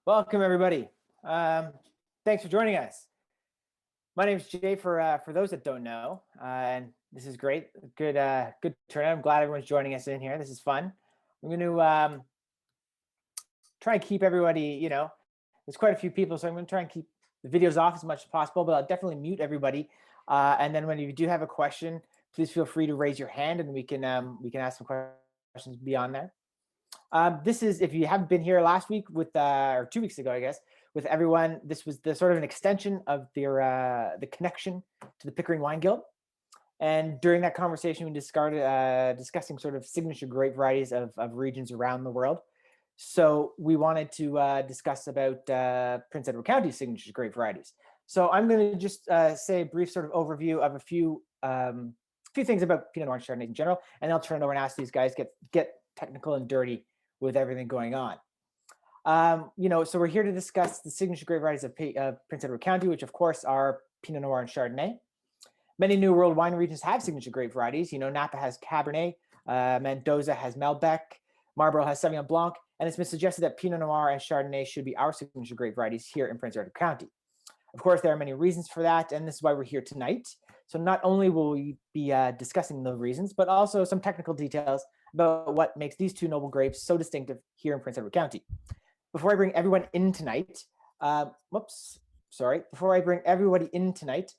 Welcome, everybody. Thanks for joining us. My name is Jay. For those that don't know, and this is great. Good turnout. I'm glad everyone's joining us in here. This is fun. I'm going to try and keep everybody. There's quite a few people, so I'm going to try and keep the videos off as much as possible. But I'll definitely mute everybody. And then when you do have a question, please feel free to raise your hand, and we can ask some questions beyond there. This is, if you haven't been here last week or 2 weeks ago, I guess, with everyone, this was the sort of an extension of the connection to the Pickering Wine Guild. And during that conversation, we discussing sort of signature grape varieties of regions around the world. So we wanted to discuss about Prince Edward County signature grape varieties. So I'm going to just say a brief sort of overview of a few things about Pinot Noir and Chardonnay in general, and I'll turn it over and ask these guys get technical and dirty with everything going on. So we're here to discuss the signature grape varieties of Prince Edward County, which of course are Pinot Noir and Chardonnay. Many New World wine regions have signature grape varieties. Napa has Cabernet, Mendoza has Malbec, Marlborough has Sauvignon Blanc, and it's been suggested that Pinot Noir and Chardonnay should be our signature grape varieties here in Prince Edward County. Of course, there are many reasons for that, and this is why we're here tonight. So not only will we be discussing the reasons, but also some technical details about what makes these two noble grapes so distinctive here in Prince Edward County. Before I bring everyone in tonight, before I bring everybody in tonight,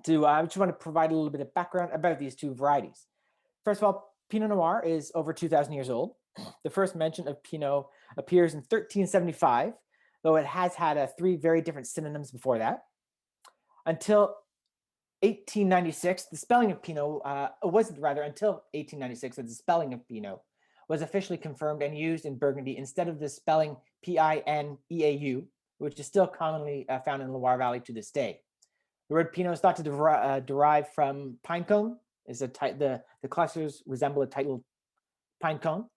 I just want to provide a little bit of background about these two varieties. First of all, Pinot Noir is over 2,000 years old. The first mention of Pinot appears in 1375, though it has had 3 very different synonyms before that. Until 1896, the spelling of Pinot until 1896 that the spelling of Pinot was officially confirmed and used in Burgundy instead of the spelling Pineau, which is still commonly found in the Loire Valley to this day. The word Pinot is thought to derive from pinecone. The clusters resemble a titled pinecone.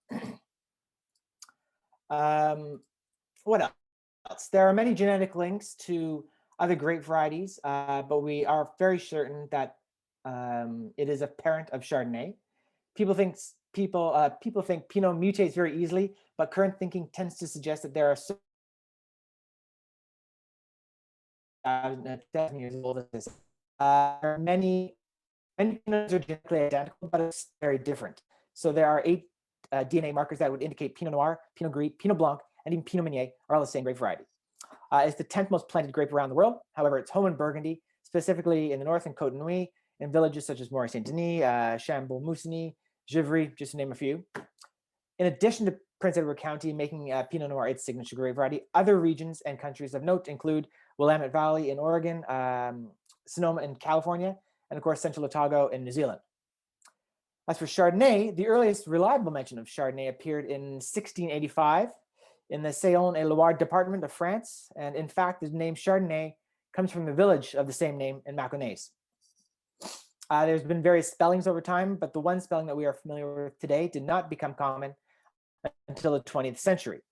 What else? There are many genetic links to other grape varieties, but we are very certain that it is a parent of Chardonnay. People think Pinot mutates very easily, but current thinking tends to suggest that there are 1,000 years old. Many Pinots are genetically identical, but it's very different. So there are 8 DNA markers that would indicate Pinot Noir, Pinot Gris, Pinot Blanc, and even Pinot Meunier are all the same grape variety. It's the 10th most planted grape around the world. However, it's home in Burgundy, specifically in the north in Côte Nui, in villages such as Moray-Saint-Denis, Chambon-Moussigny, Givry, just to name a few. In addition to Prince Edward County making Pinot Noir its signature grape variety, other regions and countries of note include Willamette Valley in Oregon, Sonoma in California, and of course Central Otago in New Zealand. As for Chardonnay, the earliest reliable mention of Chardonnay appeared in 1685 in the Saône-et-Loire department of France, and in fact, the name Chardonnay comes from the village of the same name in Mâconnais. There's been various spellings over time, but the one spelling that we are familiar with today did not become common until the 20th century.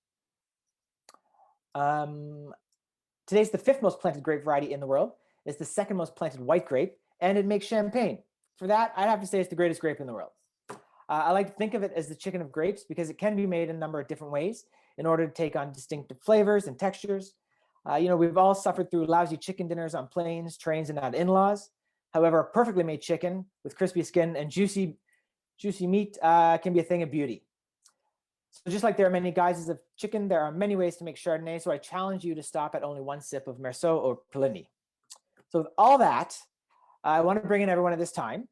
Today's the 5th most planted grape variety in the world. It's the 2nd most planted white grape, and it makes champagne. For that, I'd have to say it's the greatest grape in the world. I like to think of it as the chicken of grapes because it can be made in a number of different ways in order to take on distinctive flavors and textures. We've all suffered through lousy chicken dinners on planes, trains, and at in-laws. However, a perfectly made chicken with crispy skin and juicy meat can be a thing of beauty. So just like there are many guises of chicken, there are many ways to make Chardonnay. So I challenge you to stop at only one sip of Merceau or Puligny. So with all that, I want to bring in everyone at this time.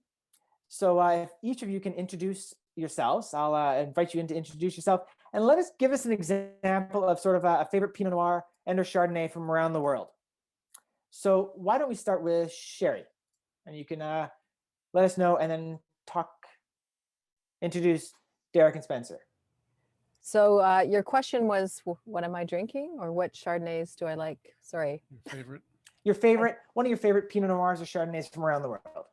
So if each of you can introduce yourselves, I'll invite you in to introduce yourself and give us an example of sort of a favorite Pinot Noir and or Chardonnay from around the world. So why don't we start with Sherry? And you can let us know and then introduce Derek and Spencer. So your question was, what am I drinking or what Chardonnays do I like? Sorry. Your favorite, one of your favorite Pinot Noirs or Chardonnays from around the world.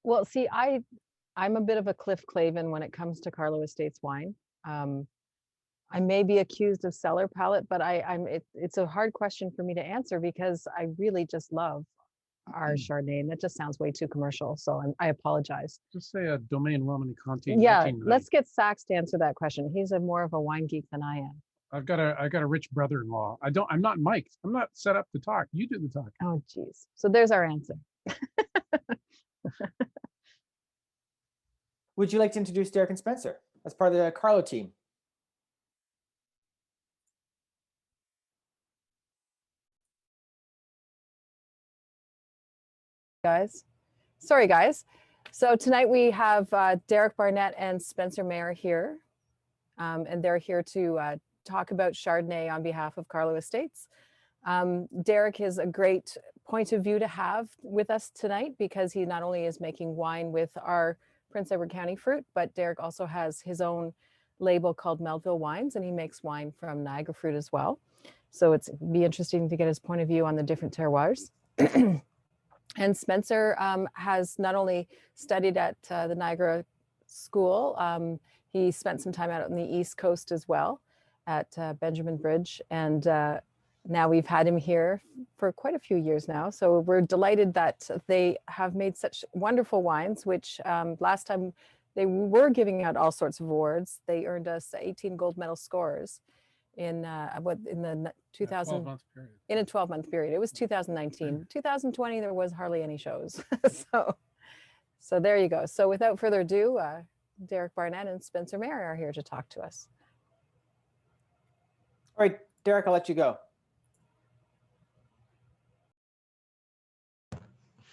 Well, see, I'm a bit of a Cliff Clavin when it comes to Karlo Estates wine. I may be accused of cellar palate, but it's a hard question for me to answer because I really just love our Chardonnay, and that just sounds way too commercial. So I apologize. Just say a Domaine Romanée-Conti. Yeah, let's get Sax to answer that question. He's more of a wine geek than I am. I got a rich brother-in-law. I'm not mic'd. I'm not set up to talk. You do the talk. Oh, geez. So there's our answer. Would you like to introduce Derek and Spencer as part of the Karlo team? Guys. Sorry, guys. So tonight we have Derek Barnett and Spencer Mayer here. And they're here to talk about Chardonnay on behalf of Karlo Estates. Derek is a great point of view to have with us tonight because he not only is making wine with our Prince Edward County fruit, but Derek also has his own label called Melville Wines, and he makes wine from Niagara fruit as well. So it's be interesting to get his point of view on the different terroirs. And Spencer has not only studied at the Niagara School, he spent some time out on the East Coast as well at Benjamin Bridge. And now we've had him here for quite a few years now. So we're delighted that they have made such wonderful wines, which last time they were giving out all sorts of awards. They earned us 18 gold medal scores in the 2000 12-month period. In a 12-month period. It was 2019. 2020 there was hardly any shows. so there you go. So without further ado, Derek Barnett and Spencer Mayer are here to talk to us. All right, Derek, I'll let you go.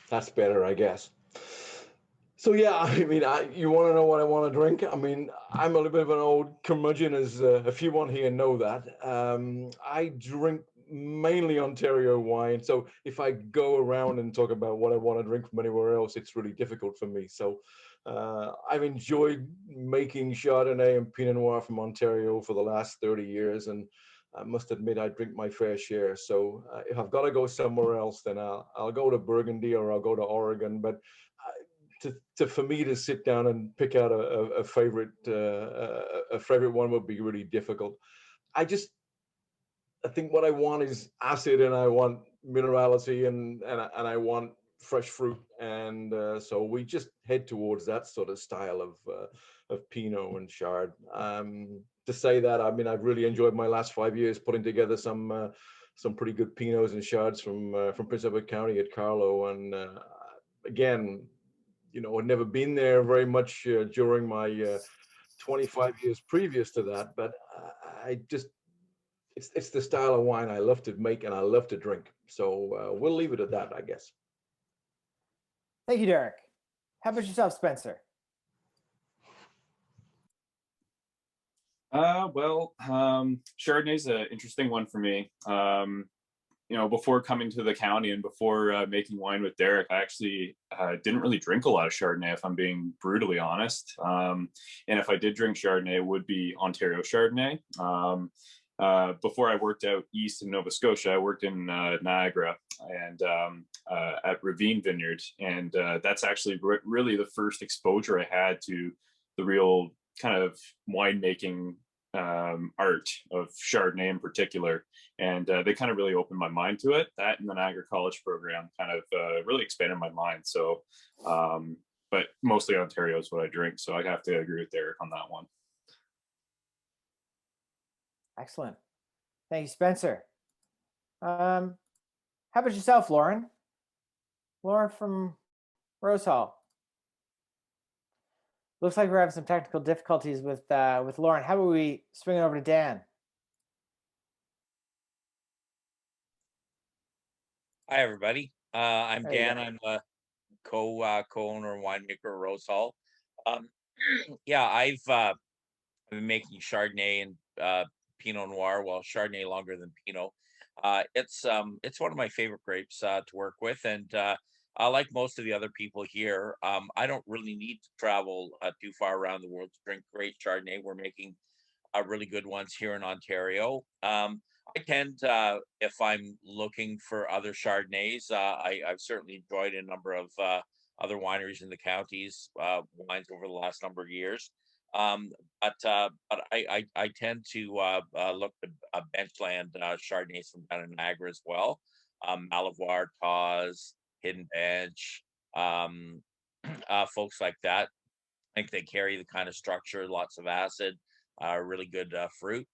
That's better, I guess. So yeah, I mean, you want to know what I want to drink? I mean, I'm a little bit of an old curmudgeon, as a few on here know that. I drink mainly Ontario wine. So if I go around and talk about what I want to drink from anywhere else, it's really difficult for me. So I've enjoyed making Chardonnay and Pinot Noir from Ontario for the last 30 years. And I must admit, I drink my fair share. So if I've got to go somewhere else, then I'll go to Burgundy or I'll go to Oregon. But for me to sit down and pick out a favorite one would be really difficult. I think what I want is acid, and I want minerality, and I want fresh fruit, and so we just head towards that sort of style of Pinot and Chard. To say that, I mean, I've really enjoyed my last 5 years putting together some pretty good Pinots and Chards from Prince Edward County at Karlo, and again, you know, I'd never been there very much during my 25 years previous to that, but I just, it's the style of wine I love to make and I love to drink. So we'll leave it at that, I guess. Thank you, Derek. How about yourself, Spencer? Chardonnay's an interesting one for me. You know, before coming to the county and before making wine with Derek, I actually didn't really drink a lot of Chardonnay, if I'm being brutally honest. And if I did drink Chardonnay, it would be Ontario Chardonnay. Before I worked out east in Nova Scotia, I worked in Niagara and at Ravine Vineyard. And that's actually really the first exposure I had to the real kind of winemaking art of Chardonnay in particular, and they kind of really opened my mind to it. That and the Niagara College program kind of really expanded my mind. So, but mostly Ontario is what I drink. So I have to agree with Derek on that one. Excellent. Thank you, Spencer. How about yourself, Lorne? Lorne from RoseHall. Looks like we're having some technical difficulties with Lorne. How about we swing it over to Dan? Hi, everybody. I'm There you Dan. go. I'm a co-owner and winemaker of RoseHall. Yeah, I've been making Chardonnay and Pinot Noir. Well, Chardonnay longer than Pinot. It's one of my favorite grapes to work with, and like most of the other people here, I don't really need to travel too far around the world to drink great Chardonnay. We're making really good ones here in Ontario. I tend, if I'm looking for other Chardonnays, I've certainly enjoyed a number of other wineries in the counties wines over the last number of years. But I tend to look at benchland Chardonnays from down in Niagara as well. Malivoire, Tawes, Hidden Bench, folks like that. I think they carry the kind of structure, lots of acid, really good fruit.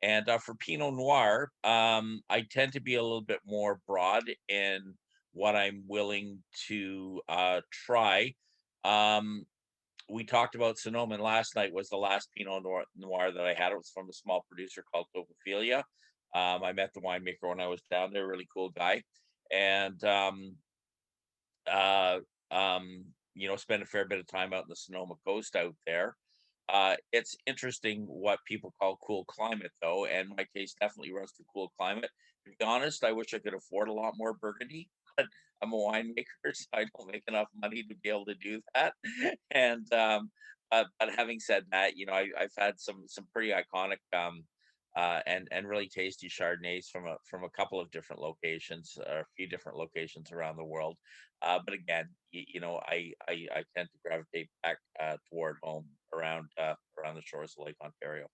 And for Pinot Noir, I tend to be a little bit more broad in what I'm willing to try. We talked about Sonoma, and last night was the last Pinot Noir that I had. It was from a small producer called Copophilia. I met the winemaker when I was down there, really cool guy. And uh, spent a fair bit of time out in the Sonoma coast out there. It's interesting what people call cool climate, though, and my taste definitely runs to cool climate. To be honest, I wish I could afford a lot more Burgundy, but I'm a winemaker, so I don't make enough money to be able to do that. And but having said that, I've had some pretty iconic and really tasty Chardonnays from a couple of different locations, or a few different locations around the world. But again, I tend to gravitate back toward home around the shores of Lake Ontario.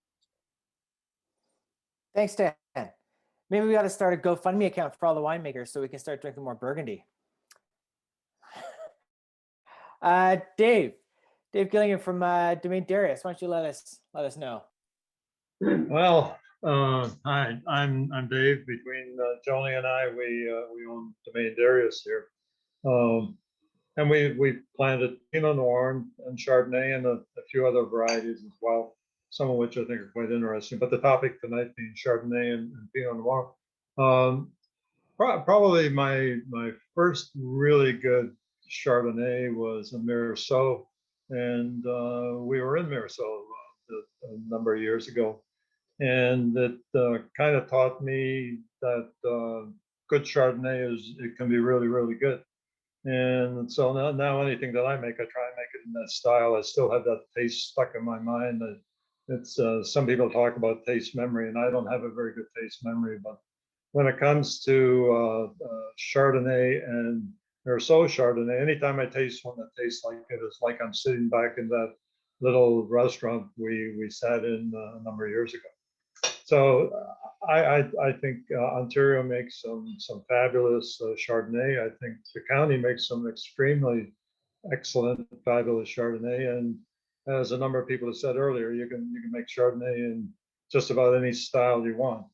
Thanks, Dan. Maybe we got to start a GoFundMe account for all the winemakers so we can start drinking more Burgundy. Dave Gillingham from Domaine Darius, why don't you let us know? Well, hi, I'm Dave. Between Joni and I, we own Domaine Darius here, and we planted Pinot Noir and Chardonnay and a few other varieties as well, some of which I think are quite interesting. But the topic tonight being Chardonnay and Pinot Noir. Probably my first really good Chardonnay was a Meursault, and we were in Meursault a number of years ago. And it kind of taught me that good Chardonnay it can be really, really good. And so now anything that I make, I try and make it in that style. I still have that taste stuck in my mind. It's some people talk about taste memory, and I don't have a very good taste memory. But when it comes to Chardonnay and Meursault Chardonnay, anytime I taste one that tastes like it, it's like I'm sitting back in that little restaurant we sat in a number of years ago. So I think Ontario makes some fabulous Chardonnay. I think the county makes some extremely excellent, fabulous Chardonnay. And as a number of people have said earlier, you can make Chardonnay in just about any style you want.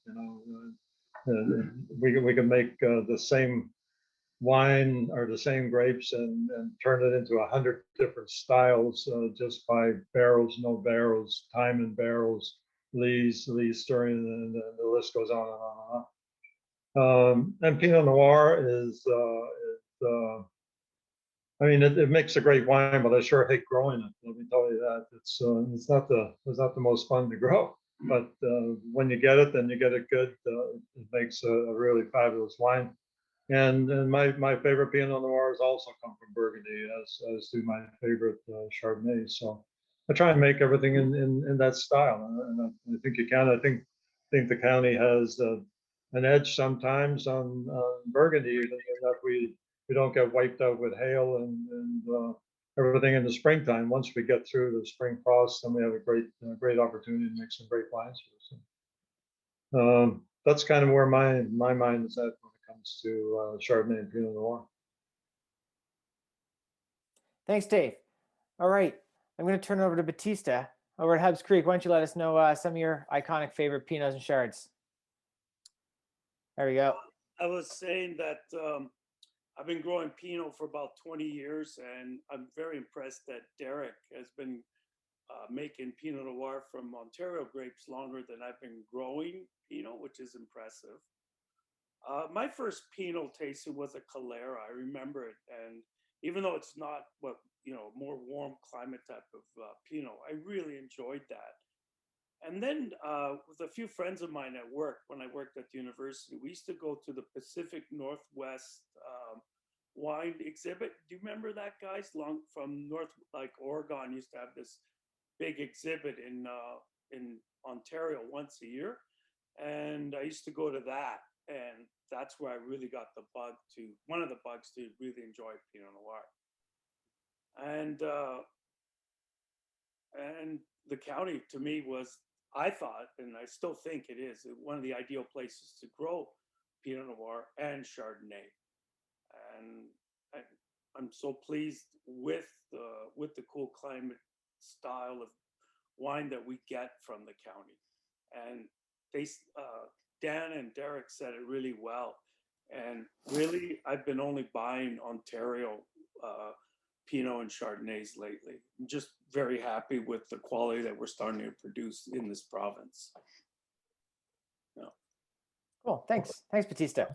We can make the same wine or the same grapes and turn it into 100 different styles just by barrels, no barrels, time in barrels, lees stirring, and the list goes on and on and on. And Pinot Noir is I mean, it makes a great wine, but I sure hate growing it. Let me tell you that. It's not the most fun to grow, but when you get it, then you get it good. It makes a really fabulous wine. And my favorite Pinot Noirs also come from Burgundy, as do my favorite Chardonnays. So I try and make everything in that style, and I think you can. I think the county has an edge sometimes on Burgundy, in that we don't get wiped out with hail and everything in the springtime. Once we get through the spring frost, then we have a great opportunity to make some great wines. So, that's kind of where my mind is at when it comes to Chardonnay and Pinot Noir. Thanks, Dave. All right, I'm going to turn it over to Battista over at Hubs Creek. Why don't you let us know some of your iconic favorite Pinots and Chards? There we go. I was saying that I've been growing Pinot for about 20 years, and I'm very impressed that Derek has been making Pinot Noir from Ontario grapes longer than I've been growing Pinot, which is impressive. My first Pinot tasting was a Calera. I remember it, and even though it's not more warm climate type of Pinot, I really enjoyed that. And then with a few friends of mine at work, when I worked at the university, we used to go to the Pacific Northwest wine exhibit. Do you remember that, guys? From Oregon used to have this big exhibit in Ontario once a year, and I used to go to that, and that's where I really got one of the bugs to really enjoy Pinot Noir. And the county to me was, I thought, and I still think it is, one of the ideal places to grow Pinot Noir and Chardonnay. And I'm so pleased with the cool climate style of wine that we get from the county. And Dan and Derek said it really well. And really, I've been only buying Ontario Pinot and Chardonnays lately. I'm just very happy with the quality that we're starting to produce in this province. Yeah. Cool. Thanks. Thanks, Battista.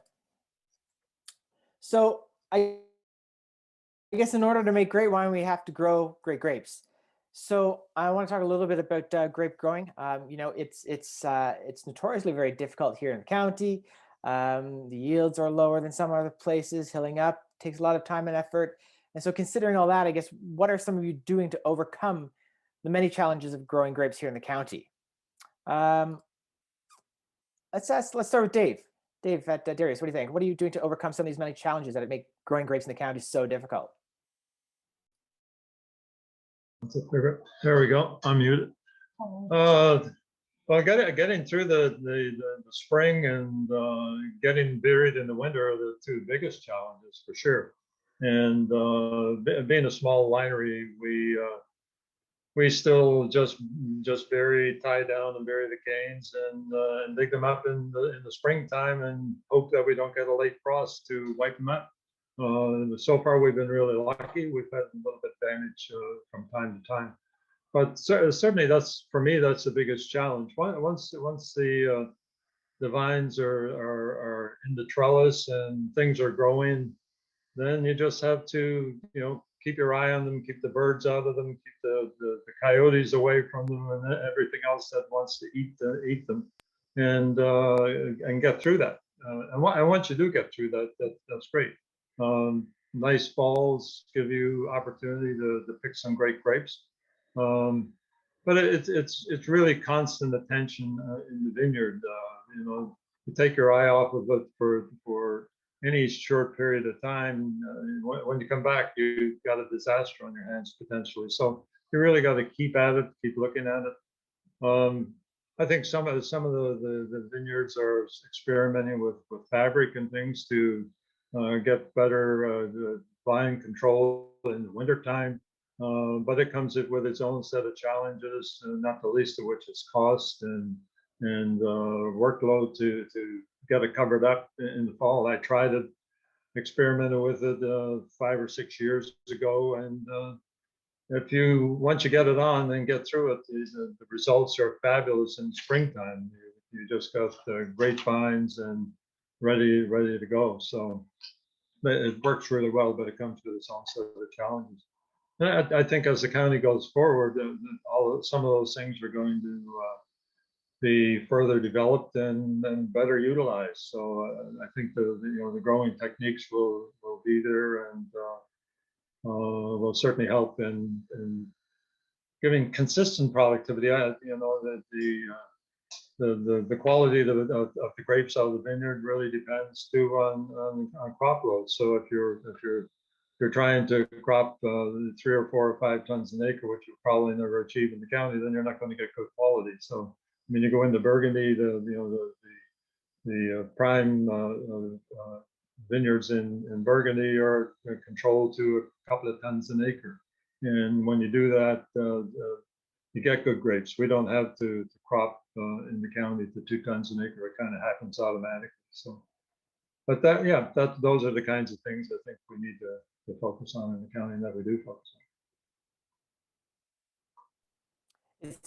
So I guess in order to make great wine, we have to grow great grapes. So I want to talk a little bit about grape growing. You know, it's notoriously very difficult here in the county. The yields are lower than some other places. Hilling up takes a lot of time and effort. And so considering all that, I guess, what are some of you doing to overcome the many challenges of growing grapes here in the county? Let's start with Dave. Dave at Darius, what do you think? What are you doing to overcome some of these many challenges that make growing grapes in the county so difficult? There we go. I'm muted. Well, getting through the spring and getting buried in the winter are the two biggest challenges for sure. And being a small winery, we still just bury, tie down, and bury the canes and dig them up in the springtime and hope that we don't get a late frost to wipe them out. So far, we've been really lucky. We've had a little bit of damage from time to time, but certainly that's, for me, that's the biggest challenge. Once the vines are in the trellis and things are growing, then you just have to, you know, keep your eye on them, keep the birds out of them, keep the coyotes away from them, and everything else that wants to eat them, and get through that. And once you do get through that, that's great. Nice falls give you opportunity to pick some great grapes. But it's really constant attention in the vineyard. You know, you take your eye off of it for any short period of time. When you come back, you've got a disaster on your hands potentially. So you really got to keep at it, keep looking at it. I think some of the vineyards are experimenting with fabric and things to get better vine control in the wintertime. But it comes with its own set of challenges, not the least of which is cost and workload to get it covered up in the fall. I tried it, experimented with it 5 or 6 years ago, and once you get it on and get through it, the results are fabulous in springtime. You just got great vines and ready to go. So it works really well, but it comes with its own set of challenges. I think as the county goes forward, some of those things are going to be further developed and better utilized. So I think the growing techniques will be there and will certainly help in giving consistent productivity. The quality of the grapes out of the vineyard really depends too on crop load. So if you're trying to crop 3 or 4 or 5 tons an acre, which you'll probably never achieve in the county, then you're not going to get good quality. So I mean, you go into Burgundy, the prime vineyards in Burgundy are controlled to a couple of tons an acre, and when you do that, you get good grapes. We don't have to crop in the county to 2 tons an acre. It kind of happens automatically. So, but those are the kinds of things I think we need to focus on in the county, and that we do focus on.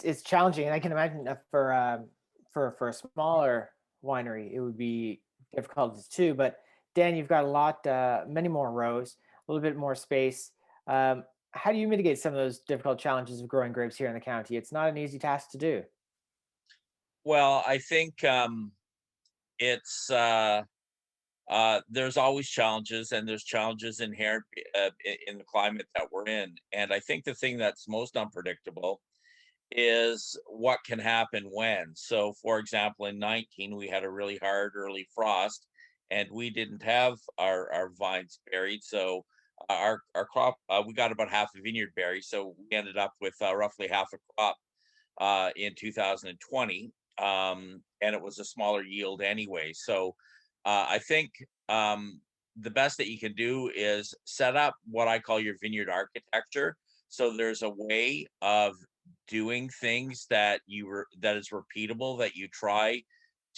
It's challenging, and I can imagine that for a smaller winery, it would be difficult too. But Dan, you've got a lot, many more rows, a little bit more space. How do you mitigate some of those difficult challenges of growing grapes here in the county? It's not an easy task to do. Well, I think it's there's always challenges, and there's challenges inherent in the climate that we're in. And I think the thing that's most unpredictable is what can happen when. So for example, in 19, we had a really hard early frost and we didn't have our vines buried. So our crop, we got about half a vineyard buried. So we ended up with roughly half a crop in 2020. And it was a smaller yield anyway. So I think the best that you can do is set up what I call your vineyard architecture. So there's a way of doing things that is repeatable, that you try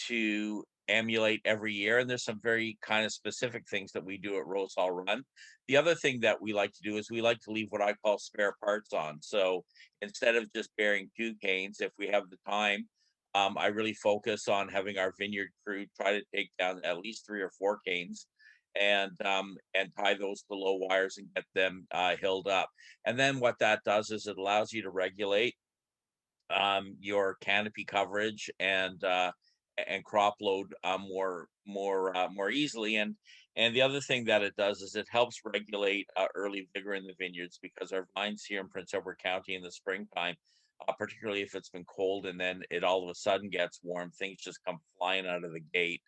to emulate every year. And there's some very kind of specific things that we do at RoseHall Run. The other thing that we like to do is we like to leave what I call spare parts on. So instead of just bearing 2 canes, if we have the time, I really focus on having our vineyard crew try to take down at least 3 or 4 canes and tie those to low wires and get them hilled up. And then what that does is it allows you to regulate your canopy coverage and crop load more easily. And the other thing that it does is it helps regulate early vigor in the vineyards, because our vines here in Prince Edward County in the springtime, particularly if it's been cold and then it all of a sudden gets warm, things just come flying out of the gate,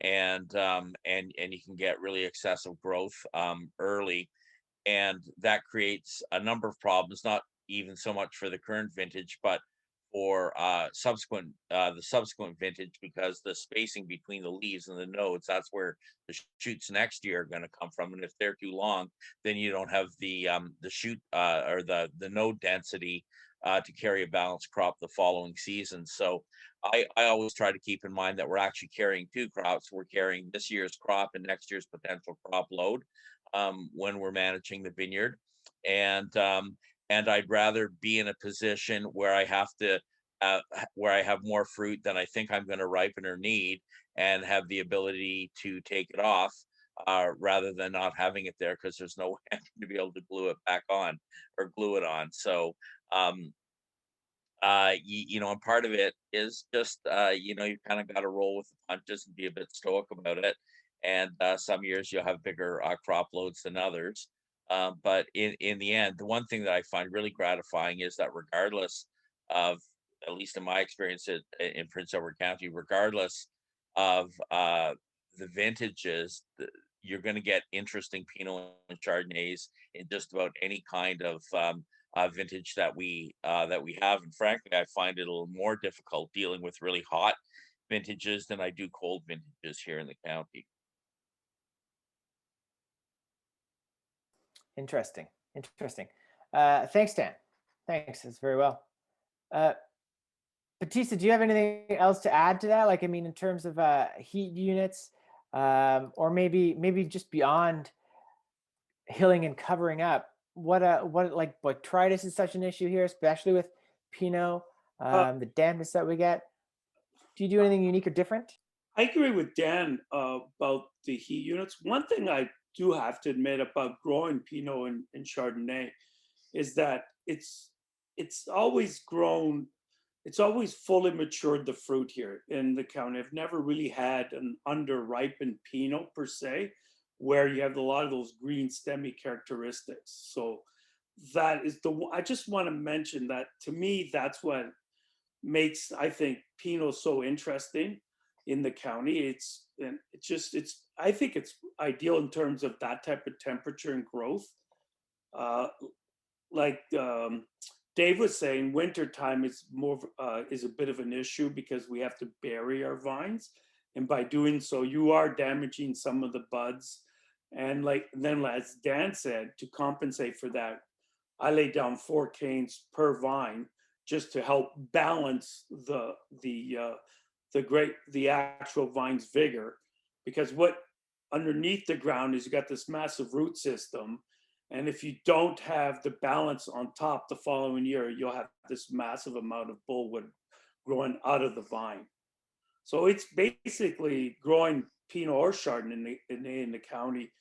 and you can get really excessive growth early, and that creates a number of problems, not even so much for the current vintage, but for the subsequent vintage, because the spacing between the leaves and the nodes, that's where the shoots next year are going to come from. And if they're too long, then you don't have the shoot or the node density to carry a balanced crop the following season. So I always try to keep in mind that we're actually carrying 2 crops. We're carrying this year's crop and next year's potential crop load when we're managing the vineyard. And I'd rather be in a position where I have to, where I have more fruit than I think I'm going to ripen or need, and have the ability to take it off, rather than not having it there because there's no way to be able to glue it back on or glue it on. So, and part of it is just, you kind of got to roll with the punches and be a bit stoic about it. And some years you'll have bigger crop loads than others. But in the end, the one thing that I find really gratifying is that regardless of, at least in my experience in Prince Edward County, regardless of the vintages, you're going to get interesting Pinot and Chardonnays in just about any kind of vintage that we have. And frankly, I find it a little more difficult dealing with really hot vintages than I do cold vintages here in the county. Interesting. Thanks, Dan. Thanks. That's very well. Battista, do you have anything else to add to that? Like, I mean, in terms of heat units, or maybe just beyond hilling and covering up, what botrytis is such an issue here, especially with Pinot, the dampness that we get. Do you do anything unique or different? I agree with Dan about the heat units. One thing I do have to admit about growing Pinot and Chardonnay is that it's always grown, it's always fully matured the fruit here in the county. I've never really had an under-ripened Pinot per se, where you have a lot of those green stemmy characteristics. So that is I just want to mention that, to me, that's what makes, I think, Pinot so interesting in the county. I think it's ideal in terms of that type of temperature and growth. Like Dave was saying, wintertime is is a bit of an issue because we have to bury our vines, and by doing so, you are damaging some of the buds. And then, as Dan said, to compensate for that, I lay down 4 canes per vine just to help balance the actual vine's vigor, because what underneath the ground is you got this massive root system, and if you don't have the balance on top the following year, you'll have this massive amount of bullwood growing out of the vine. So it's basically growing Pinot or Chardonnay in the county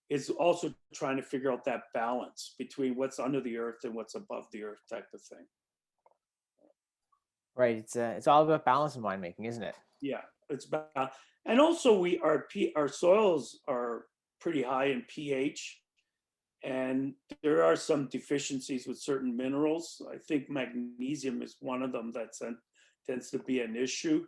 is also trying to figure out that balance between what's under the earth and what's above the earth type of thing. Right. It's all about balance in winemaking, isn't it? Yeah, it's about, and also our soils are pretty high in pH, and there are some deficiencies with certain minerals. I think magnesium is one of them that tends to be an issue.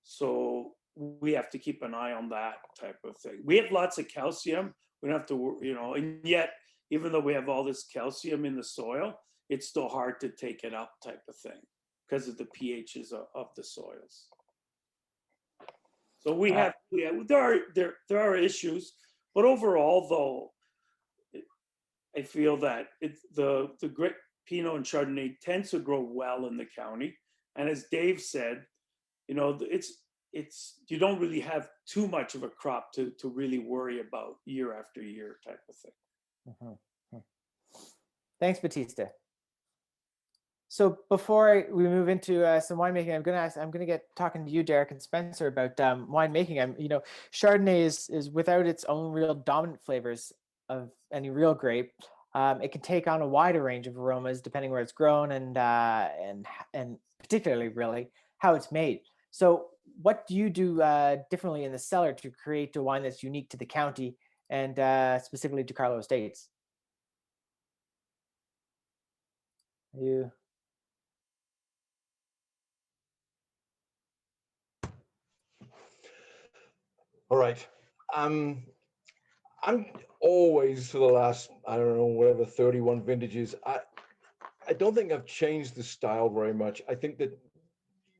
So we have to keep an eye on that type of thing. We have lots of calcium. We don't have to, and yet, even though we have all this calcium in the soil, it's still hard to take it up type of thing because of the pHs of the soils. So there are issues, but overall, though, I feel that the great Pinot and Chardonnay tends to grow well in the county. And as Dave said, you don't really have too much of a crop to really worry about year after year type of thing. Mhm. Thanks, Battista. So before we move into some winemaking, I'm gonna get talking to you, Derek and Spencer, about winemaking. Chardonnay is without its own real dominant flavors of any real grape. It can take on a wider range of aromas depending where it's grown and particularly really how it's made. So what do you do differently in the cellar to create a wine that's unique to the county and specifically to Karlo Estates? You. All right. I'm always, for the last, I don't know, whatever, 31 vintages, I don't think I've changed the style very much. I think that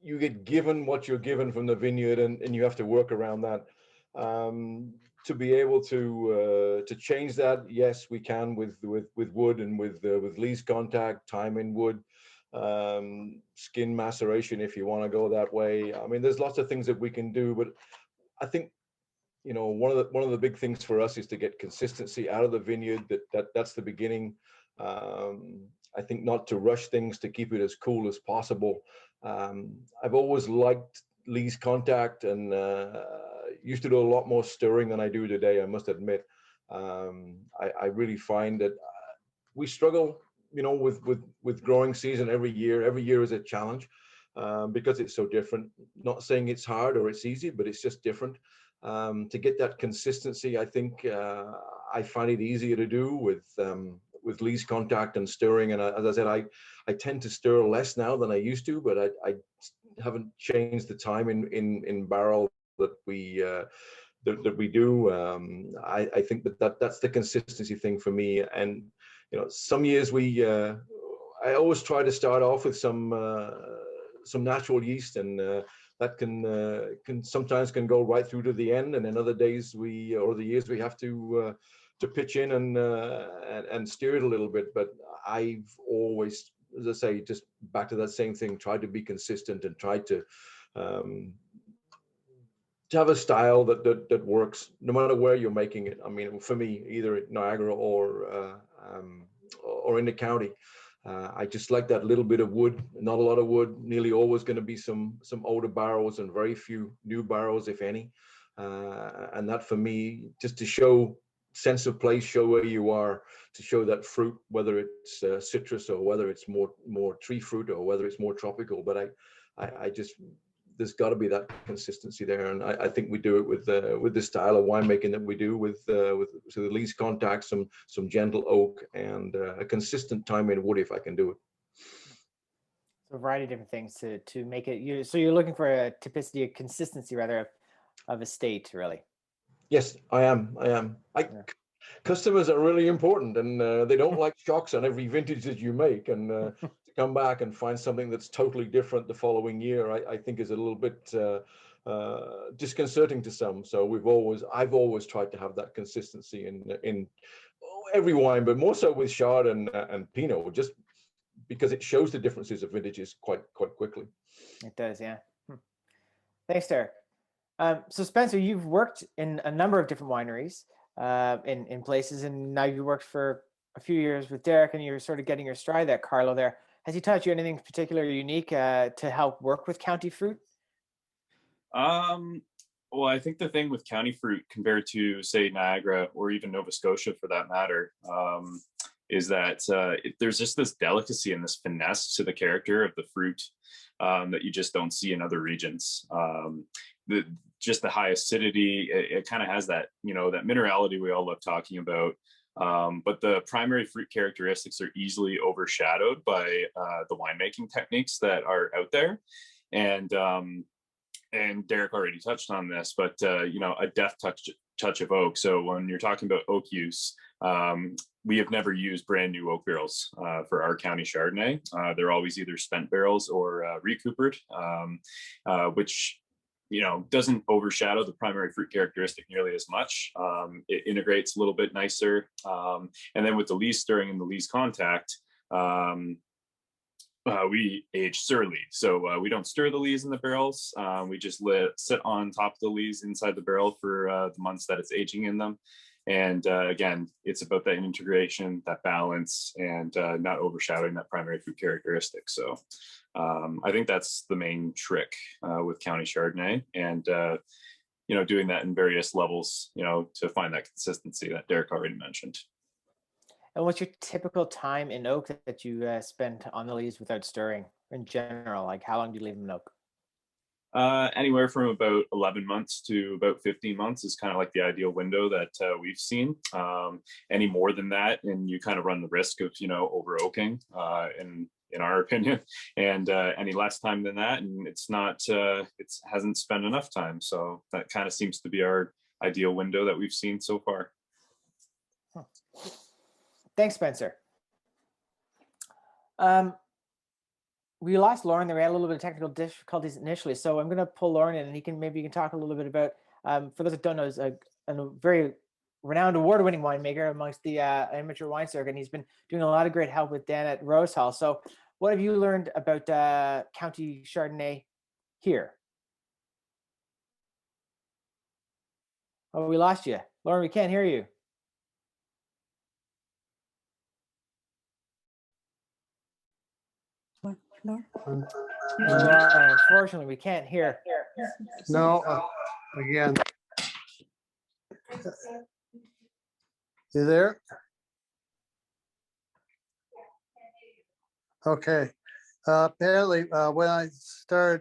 you get given what you're given from the vineyard, and you have to work around that. To be able to change that, yes, we can with wood and with lees contact, time in wood, skin maceration, if you want to go that way. I mean, there's lots of things that we can do, but I think, one of the big things for us is to get consistency out of the vineyard. That's the beginning. I think not to rush things, to keep it as cool as possible. I've always liked lees contact, and used to do a lot more stirring than I do today, I must admit. I really find that we struggle, with growing season every year. Every year is a challenge because it's so different. Not saying it's hard or it's easy, but it's just different. To get that consistency, I think I find it easier to do with lees contact and stirring. And as I said, I tend to stir less now than I used to, but I haven't changed the time in barrel that we do. I think that's the consistency thing for me. And some years I always try to start off with some natural yeast, and that can sometimes go right through to the end. And then other days or the years we have to pitch in and steer it a little bit. But I've always, as I say, just back to that same thing, tried to be consistent and tried to have a style that works no matter where you're making it. I mean, for me, either at Niagara or in the county, I just like that little bit of wood. Not a lot of wood. Nearly always going to be some older barrels and very few new barrels, if any. And that for me, just to show sense of place, show where you are, to show that fruit, whether it's citrus or whether it's more tree fruit or whether it's more tropical. But I just, there's got to be that consistency there, and I think we do it with the style of winemaking that we do with the lees contact, some gentle oak, and a consistent time in wood if I can do it. So a variety of different things to make it. So you're looking for a typicity, a consistency rather of estate, really. Yes, I am. Yeah. Customers are really important, and they don't like shocks on every vintage that you make. And to come back and find something that's totally different the following year, I think is a little bit disconcerting to some. So I've always tried to have that consistency in every wine, but more so with Chard and Pinot, just because it shows the differences of vintages quite quickly. It does, yeah. Thanks, Derek. So Spencer, you've worked in a number of different wineries in places, and now you worked for a few years with Derek, and you're sort of getting your stride at Karlo there. Has he taught you anything particularly unique to help work with county fruit? Well, I think the thing with county fruit compared to, say, Niagara or even Nova Scotia for that matter, is that there's just this delicacy and this finesse to the character of the fruit that you just don't see in other regions. Just the high acidity, it kind of has that, that minerality we all love talking about. But the primary fruit characteristics are easily overshadowed by the winemaking techniques that are out there. And Derek already touched on this, but a deft touch of oak. So when you're talking about oak use, we have never used brand new oak barrels for our county Chardonnay. They're always either spent barrels or recoopered, which doesn't overshadow the primary fruit characteristic nearly as much. It integrates a little bit nicer. And then with the lees stirring and the lees contact, We age sur lees. So we don't stir the lees in the barrels. We just sit on top of the lees inside the barrel for the months that it's aging in them. And again, it's about that integration, that balance, and not overshadowing that primary food characteristic. So I think that's the main trick with County Chardonnay, and doing that in various levels, to find that consistency that Derek already mentioned. And what's your typical time in oak that you spend on the leaves without stirring in general? Like how long do you leave them in oak? Anywhere from about 11 months to about 15 months is kind of like the ideal window that we've seen. Any more than that, and you kind of run the risk of, over oaking, in our opinion, and any less time than that, and it hasn't spent enough time. So that kind of seems to be our ideal window that we've seen so far. Huh. Thanks, Spencer. We lost Lorne there. We had a little bit of technical difficulties initially, so I'm going to pull Lorne in, and maybe you can talk a little bit about, for those that don't know, is a very renowned award-winning winemaker amongst the amateur wine circuit, and he's been doing a lot of great help with Dan at RoseHall. So what have you learned about County Chardonnay here? Oh, we lost you. Lorne, we can't hear you. Unfortunately, we can't hear. No, again. You there? Okay. Apparently, when I started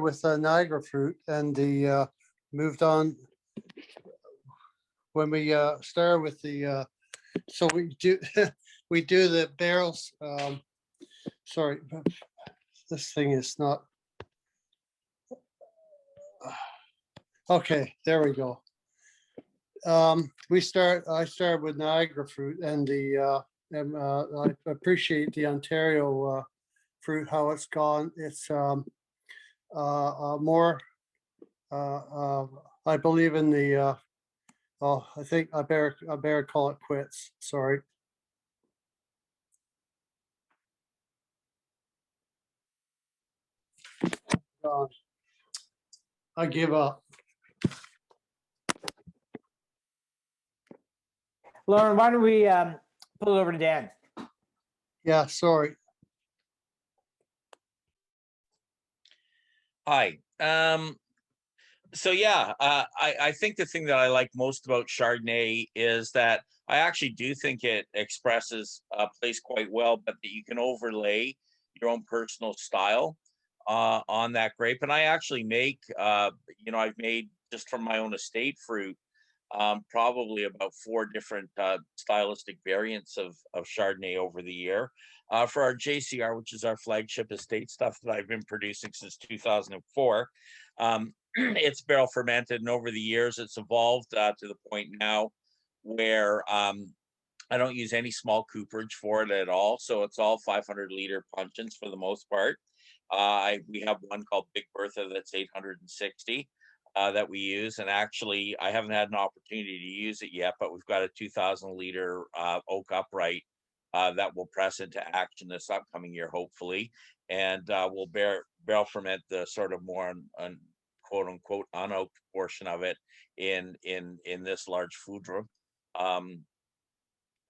with Niagara fruit, and the moved on. When we started with the, so we do we do the barrels. Sorry, this thing is not. Okay, there we go. I started with Niagara fruit, and I appreciate the Ontario fruit, how it's gone. It's more, I believe in the, I think I better call it quits, sorry. I give up. Lorne, why don't we pull it over to Dan? Yeah, sorry. Hi. So yeah, I think the thing that I like most about Chardonnay is that I actually do think it expresses a place quite well, but that you can overlay your own personal style on that grape. And I actually make, I've made just from my own estate fruit, probably about 4 different stylistic variants of Chardonnay over the year. For our JCR, which is our flagship estate stuff that I've been producing since 2004, it's barrel fermented, and over the years it's evolved to the point now where I don't use any small cooperage for it at all. So it's all 500-liter puncheons for the most part. We have one called Big Bertha that's 860 that we use, and actually I haven't had an opportunity to use it yet, but we've got a 2,000-liter oak upright that will press into action this upcoming year, hopefully, and we'll barrel ferment the sort of more quote unquote unoaked portion of it in this large food room.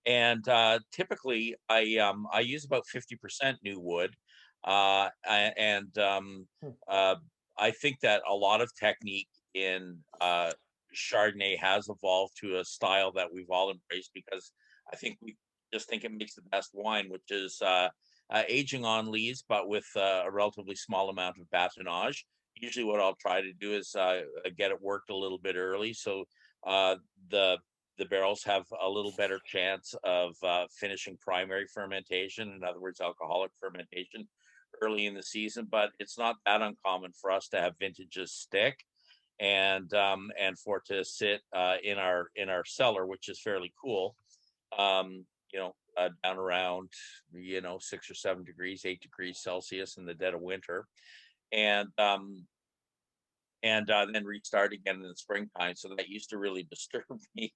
And typically I use about 50% new wood, and I think that a lot of technique in Chardonnay has evolved to a style that we've all embraced, because we just think it makes the best wine, which is aging on lees, but with a relatively small amount of batonnage. Usually what I'll try to do is get it worked a little bit early, so the barrels have a little better chance of finishing primary fermentation, in other words, alcoholic fermentation, early in the season. But it's not that uncommon for us to have vintages stick and for it to sit in our cellar, which is fairly cool, down around 6 or 7 degrees, 8 degrees Celsius in the dead of winter. And and then restart again in the springtime. So that used to really disturb me,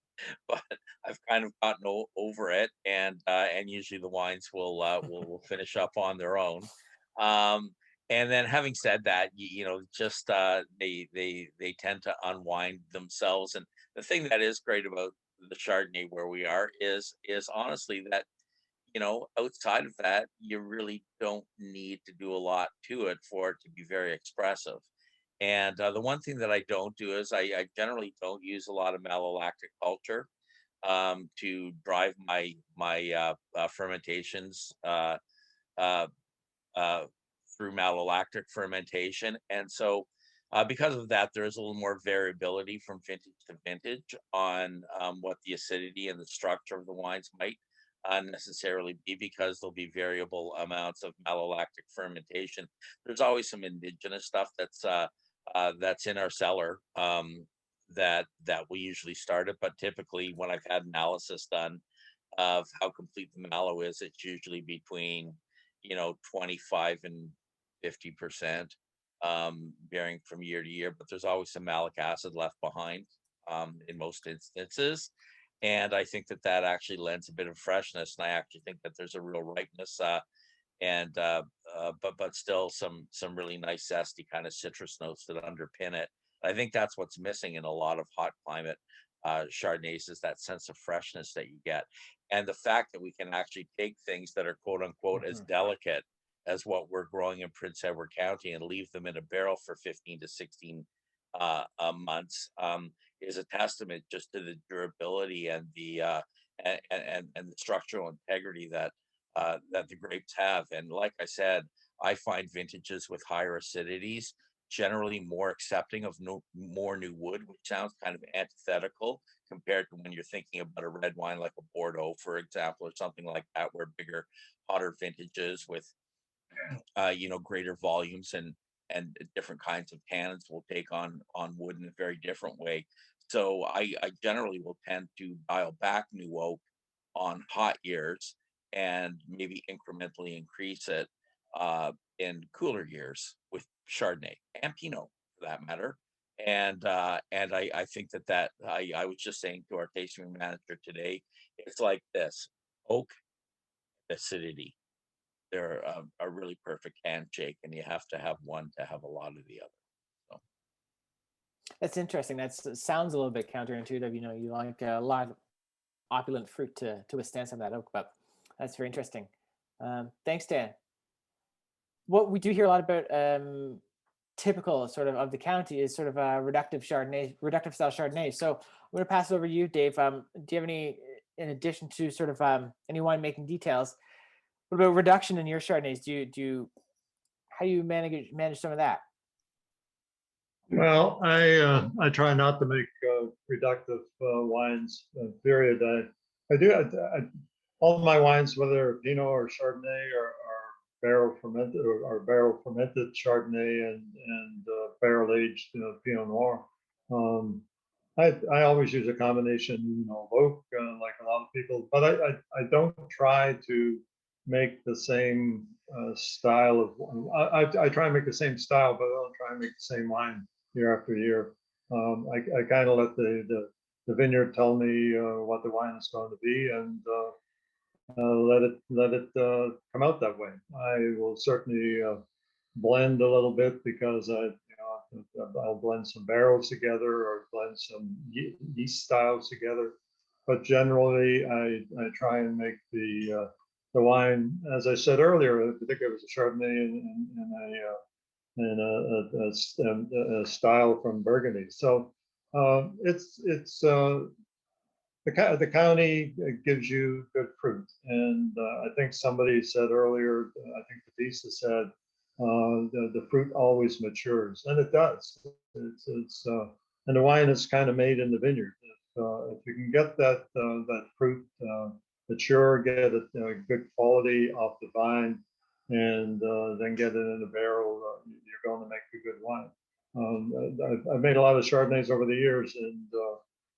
but I've kind of gotten over it, and usually the wines will finish up on their own. And then having said that, just they tend to unwind themselves. And the thing that is great about the Chardonnay where we are is honestly that, outside of that, you really don't need to do a lot to it for it to be very expressive. And the one thing that I don't do is I generally don't use a lot of malolactic culture to drive my fermentations uh, uh, through malolactic fermentation. And so because of that, there is a little more variability from vintage to vintage on what the acidity and the structure of the wines might necessarily be, because there'll be variable amounts of malolactic fermentation. There's always some indigenous stuff that's in our cellar that we usually start it, but typically when I've had analysis done of how complete the mallow is, it's usually between 25 and 50%, varying from year to year. But there's always some malic acid left behind in most instances, and I think that actually lends a bit of freshness. And I actually think that there's a real ripeness, but still some really nice zesty kind of citrus notes that underpin it. I think that's what's missing in a lot of hot climate Chardonnays, is that sense of freshness that you get, and the fact that we can actually take things that are quote unquote as delicate as what we're growing in Prince Edward County and leave them in a barrel for 15 to 16 months is a testament just to the durability and the structural integrity that the grapes have. And like I said, I find vintages with higher acidities generally more accepting of more new wood, which sounds kind of antithetical compared to when you're thinking about a red wine like a Bordeaux, for example, or something like that, where bigger, hotter vintages with greater volumes and different kinds of tannins will take on wood in a very different way. So I generally will tend to dial back new oak on hot years and maybe incrementally increase it in cooler years with Chardonnay and Pinot, for that matter. And I think that I was just saying to our tasting room manager today, it's like this: oak, acidity. They're a really perfect handshake, and you have to have one to have a lot of the other. So. That's interesting. That sounds a little bit counterintuitive. You like a lot of opulent fruit to withstand some of that oak, but that's very interesting. Thanks, Dan. What we do hear a lot about typical sort of the county is sort of a reductive style Chardonnay. So I'm going to pass it over to you, Dave. Do you have any, in addition to sort of any winemaking details, what about reduction in your Chardonnays? How do you manage some of that? Well, I try not to make reductive wines. Period. I do. All of my wines, whether Pinot or Chardonnay, are barrel fermented or barrel fermented Chardonnay and barrel aged Pinot Noir. I always use a combination of oak, like a lot of people, but I don't try to make the same style of. I try and make the same style, but I don't try and make the same wine year after year. I kind of let the vineyard tell me what the wine is going to be, and let it come out that way. I will certainly blend a little bit, because I'll blend some barrels together or blend some yeast styles together. But generally, I try and make the wine, as I said earlier, particularly it was a Chardonnay in a style from Burgundy. So the county gives you good fruit, and I think somebody said earlier, I think Battista said, the fruit always matures, and it does. And the wine is kind of made in the vineyard. If you can get that fruit mature, get it good quality off the vine, and then get it in a barrel, you're going to make a good wine. I've made a lot of Chardonnays over the years, and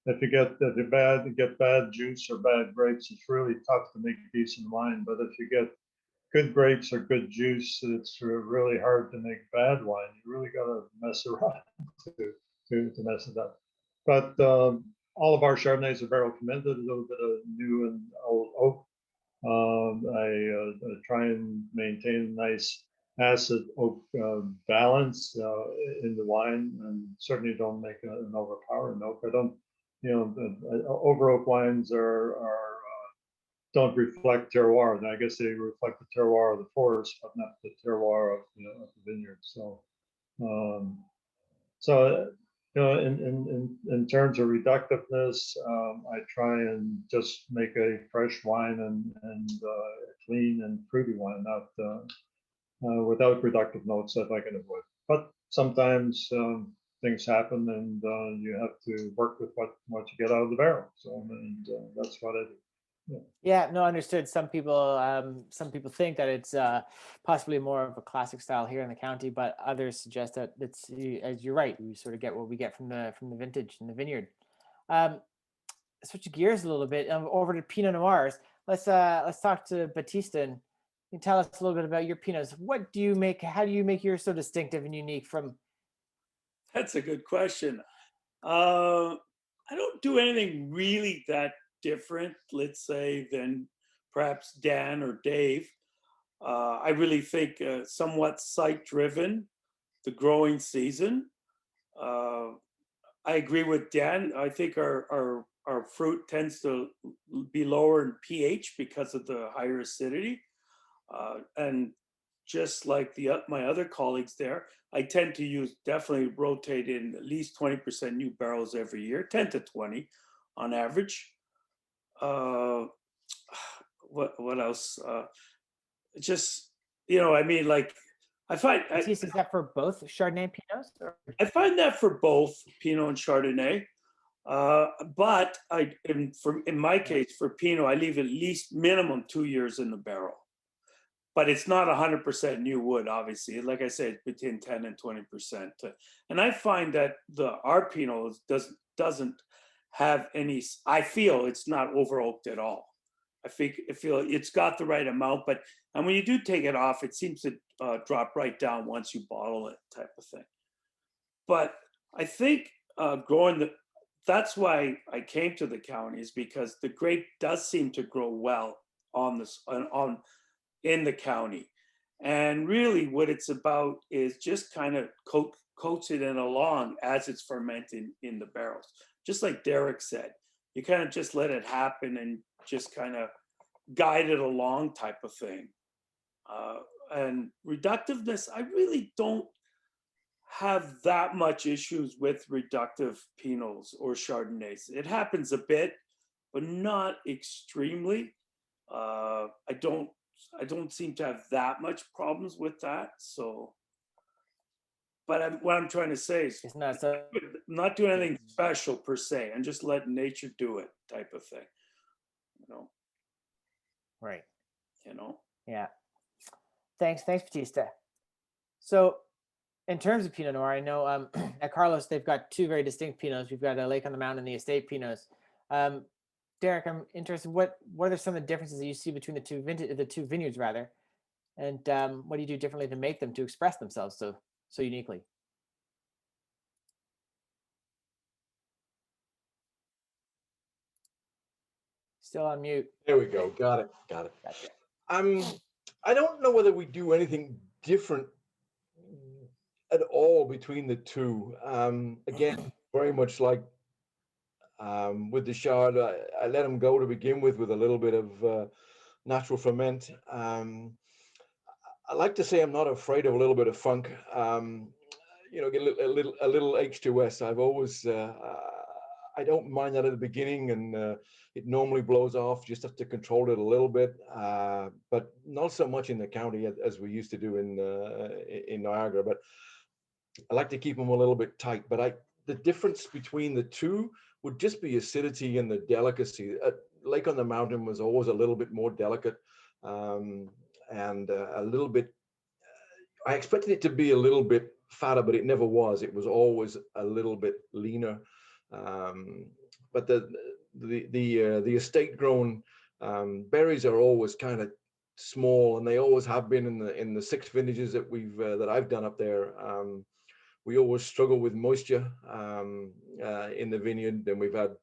if you get bad juice or bad grapes, it's really tough to make decent wine. But if you get good grapes or good juice, it's really hard to make bad wine. You really got to mess around to mess it up. But all of our Chardonnays are barrel fermented, a little bit of new and old oak. I try and maintain a nice acid oak balance in the wine, and certainly don't make an overpowering oak. I don't, over oak wines are don't reflect terroir. And I guess they reflect the terroir of the forest, but not the terroir of of the vineyard. So, in terms of reductiveness, I try and just make a fresh wine and clean and fruity wine, not without reductive notes if I can avoid. But sometimes things happen, and you have to work with what you get out of the barrel. So, and that's what I do. Yeah, no, understood. Some people think that it's possibly more of a classic style here in the county, but others suggest that it's, as you're right, you sort of get what we get from the vintage in the vineyard. Switch gears a little bit over to Pinot Noirs. Let's talk to Battista, and you can tell us a little bit about your Pinots. What do you make? How do you make yours so distinctive and unique from? That's a good question. I don't do anything really that different, let's say, than perhaps Dan or Dave. I really think somewhat site driven, the growing season. I agree with Dan. I think our fruit tends to be lower in pH because of the higher acidity. And just like my other colleagues there, I tend to definitely rotate in at least 20% new barrels every year, 10 to 20 on average. What else? Just, I mean, like, I find Is that for both Chardonnay and Pinots? I find that for both Pinot and Chardonnay. But in my case, for Pinot, I leave at least minimum 2 years in the barrel. But it's not 100% new wood, obviously. Like I said, between 10 and 20%. And I find that our Pinot doesn't have any. I feel it's not over oaked at all. I feel it's got the right amount, and when you do take it off, it seems to drop right down once you bottle it, type of thing. But I think that's why I came to the county, is because the grape does seem to grow well in the county. And really what it's about is just kind of coats it in along as it's fermenting in the barrels. Just like Derek said, you kind of just let it happen and just kind of guide it along, type of thing. And reductiveness, I really don't have that much issues with reductive Pinots or Chardonnays. It happens a bit, but not extremely. I don't seem to have that much problems with that. So, but what I'm trying to say is, It's not not doing anything special per se, and just letting nature do it, type of thing. Right. Yeah. Thanks, Battista. So, in terms of Pinot Noir, I know at Karlo's they've got two very distinct Pinots. We've got a Lake on the Mountain and the Estate Pinots. Derek, I'm interested. What are some of the differences that you see between the two vineyards, rather, and what do you do differently to make them to express themselves so uniquely? Still on mute. There we go. Got it. Gotcha. I don't know whether we do anything different at all between the two. Again, very much like with the Chard, I let them go to begin with a little bit of natural ferment. I like to say I'm not afraid of a little bit of funk. Get a little H2S. I've always I don't mind that at the beginning, and it normally blows off. Just have to control it a little bit, but not so much in the county as we used to do in Niagara. But I like to keep them a little bit tight. But the difference between the two would just be acidity and the delicacy. Lake on the Mountain was always a little bit more delicate, and a little bit. I expected it to be a little bit fatter, but it never was. It was always a little bit leaner. But the estate grown berries are always kind of small, and they always have been in the 6 vintages that I've done up there. We always struggle with moisture in the vineyard, and we've had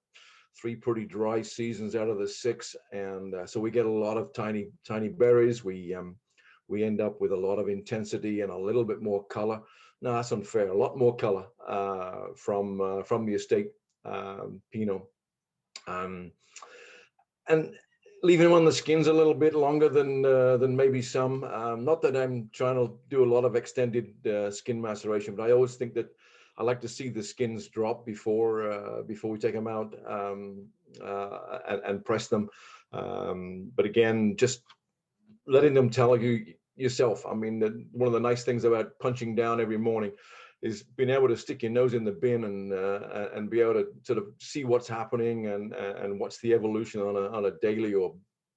3 pretty dry seasons out of the 6, and so we get a lot of tiny berries. We end up with a lot of intensity and a little bit more color. No, that's unfair. A lot more color from the estate Pinot, and leaving them on the skins a little bit longer than maybe some. Not that I'm trying to do a lot of extended skin maceration, but I always think that I like to see the skins drop before we take them out and press them. But again, just letting them tell you yourself. I mean, one of the nice things about punching down every morning is being able to stick your nose in the bin and be able to sort of see what's happening and what's the evolution on a daily or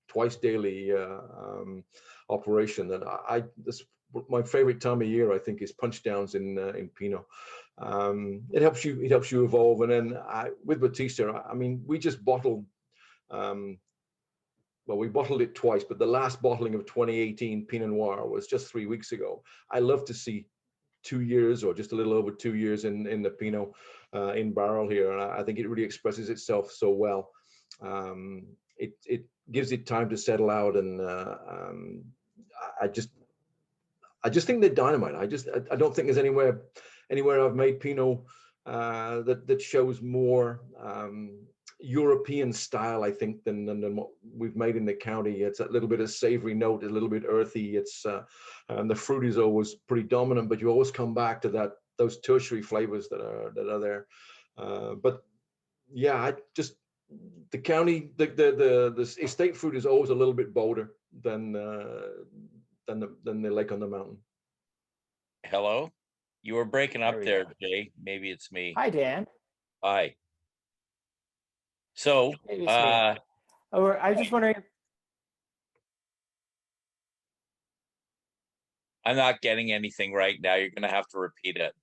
twice daily operation. That this my favorite time of year, I think, is punch downs in Pinot. It helps you evolve. And then with Battista, I mean, we just bottled. Well, we bottled it twice, but the last bottling of 2018 Pinot Noir was just 3 weeks ago. I love to see 2 years or just a little over 2 years in the Pinot in barrel here, and I think it really expresses itself so well. It gives it time to settle out, and I just think they're dynamite. I don't think there's anywhere I've made Pinot that shows more European style, I think, than what we've made in the county. It's a little bit of savory note, a little bit earthy. It's and the fruit is always pretty dominant, but you always come back to those tertiary flavors that are there. But yeah, the county, the estate fruit is always a little bit bolder than the lake on the mountain. Hello? You were breaking up we there, go. Jay. Maybe it's me. Hi, Dan. Hi. So, Maybe it's me. I was just wondering. I'm not getting anything right now. You're going to have to repeat it.